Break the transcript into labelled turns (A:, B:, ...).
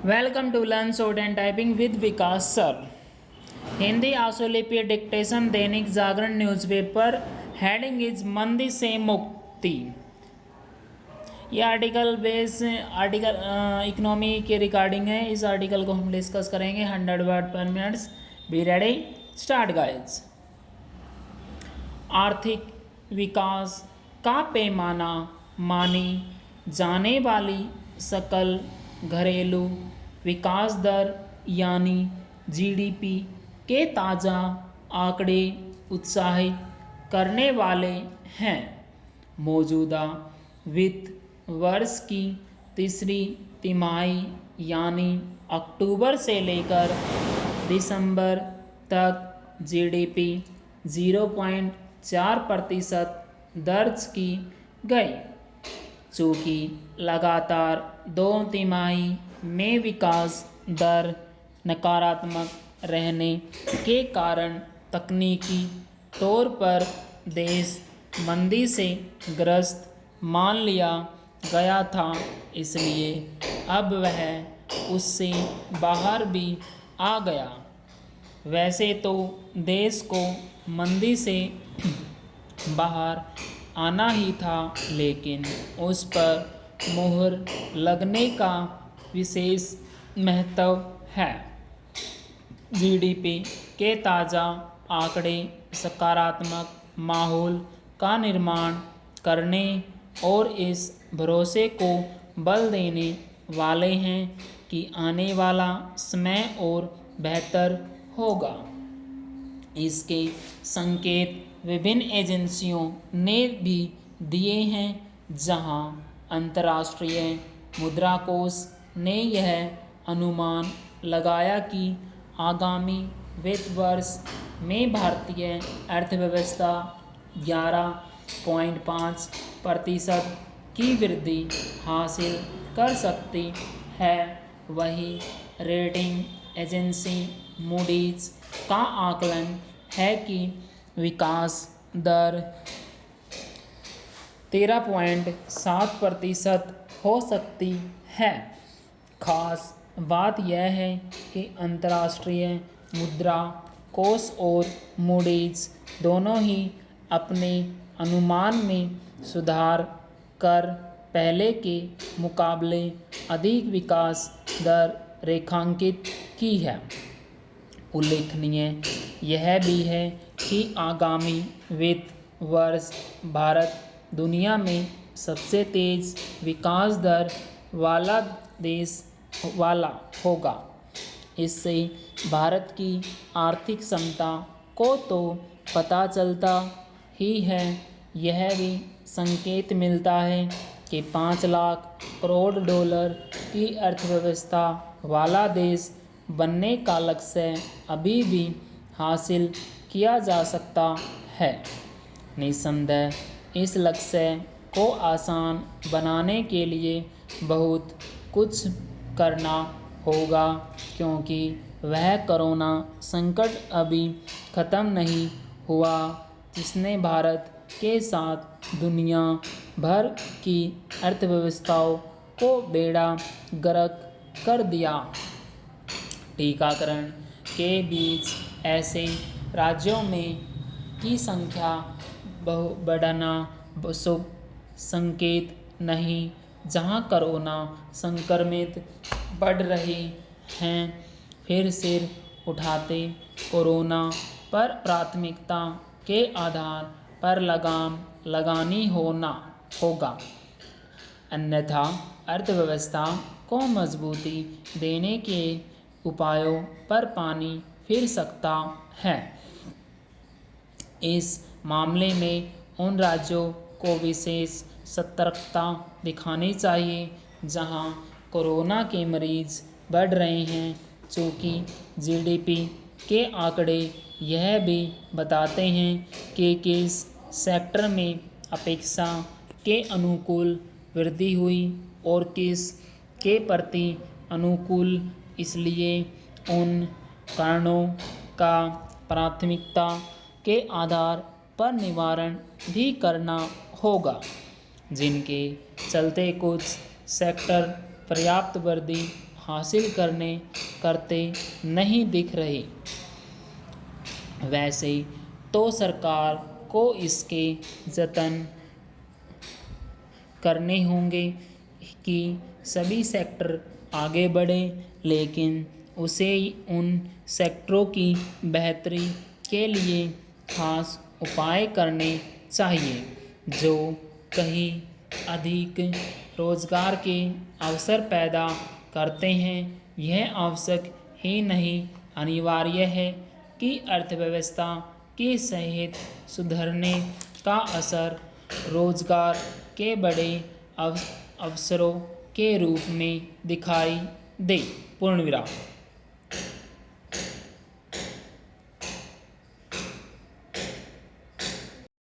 A: Welcome to learn shorthand typing with Vikas sir. Hindi आशुलिपि dictation Dainik Jagran newspaper. Heading is मंदी से मुक्ति। ये आर्टिकल इकोनॉमी के रिगार्डिंग है। इस आर्टिकल को हम डिस्कस करेंगे 100 वर्ड पर minutes. Be ready, start guys. आर्थिक विकास का पैमाना मानी जाने वाली सकल घरेलू विकास दर यानी जीडीपी के ताज़ा आंकड़े उत्साहित करने वाले हैं। मौजूदा वित्त वर्ष की तीसरी तिमाही यानी अक्टूबर से लेकर दिसंबर तक जीडीपी 0.4% दर्ज की गई। चूँकि लगातार 2 तिमाही में विकास दर नकारात्मक रहने के कारण तकनीकी तौर पर देश मंदी से ग्रस्त मान लिया गया था, इसलिए अब वह उससे बाहर भी आ गया। वैसे तो देश को मंदी से बाहर आना ही था, लेकिन उस पर मुहर लगने का विशेष महत्व है। जीडीपी के ताज़ा आंकड़े सकारात्मक माहौल का निर्माण करने और इस भरोसे को बल देने वाले हैं कि आने वाला समय और बेहतर होगा। इसके संकेत विभिन्न एजेंसियों ने भी दिए हैं, जहां अंतर्राष्ट्रीय मुद्रा कोष ने यह अनुमान लगाया कि आगामी वित्त वर्ष में भारतीय अर्थव्यवस्था 11.5% की वृद्धि हासिल कर सकती है। वहीं रेटिंग एजेंसी मूडीज का आकलन है कि विकास दर 13.7% हो सकती है। खास बात यह है कि अंतर्राष्ट्रीय मुद्रा कोष और मूडीज दोनों ही अपने अनुमान में सुधार कर पहले के मुकाबले अधिक विकास दर रेखांकित की है। उल्लेखनीय यह भी है कि आगामी वित्त वर्ष भारत दुनिया में सबसे तेज़ विकास दर वाला देश होगा। इससे भारत की आर्थिक क्षमता को तो पता चलता ही है, यह भी संकेत मिलता है कि 5 लाख करोड़ डॉलर की अर्थव्यवस्था वाला देश बनने का लक्ष्य अभी भी हासिल किया जा सकता है। निस्संदेह इस लक्ष्य को आसान बनाने के लिए बहुत कुछ करना होगा, क्योंकि वह कोरोना संकट अभी ख़त्म नहीं हुआ, जिसने भारत के साथ दुनिया भर की अर्थव्यवस्थाओं को बेड़ा गर्क कर दिया। टीकाकरण के बीच ऐसे राज्यों में की संख्या बढ़ना शुभ संकेत नहीं, जहां कोरोना संक्रमित बढ़ रहे हैं। फिर सिर उठाते कोरोना पर प्राथमिकता के आधार पर लगाम लगानी होगा, अन्यथा अर्थव्यवस्था को मजबूती देने के उपायों पर पानी फिर सकता है। इस मामले में उन राज्यों को विशेष सतर्कता दिखानी चाहिए जहां कोरोना के मरीज बढ़ रहे हैं। चूँकि जीडीपी के आंकड़े यह भी बताते हैं कि किस सेक्टर में अपेक्षा के अनुकूल वृद्धि हुई और किस के प्रति अनुकूल। इसलिए उन कारणों का प्राथमिकता के आधार पर निवारण भी करना होगा, जिनके चलते कुछ सेक्टर पर्याप्त वृद्धि हासिल करते नहीं दिख रहे। वैसे तो सरकार को इसके जतन करने होंगे कि सभी सेक्टर आगे बढ़े, लेकिन उसे उन सेक्टरों की बेहतरी के लिए खास उपाय करने चाहिए जो कहीं अधिक रोजगार के अवसर पैदा करते हैं। यह आवश्यक ही नहीं, अनिवार्य है कि अर्थव्यवस्था की सेहत सुधरने का असर रोजगार के बड़े अवसरों के रूप में दिखाई दे। पूर्ण विराम।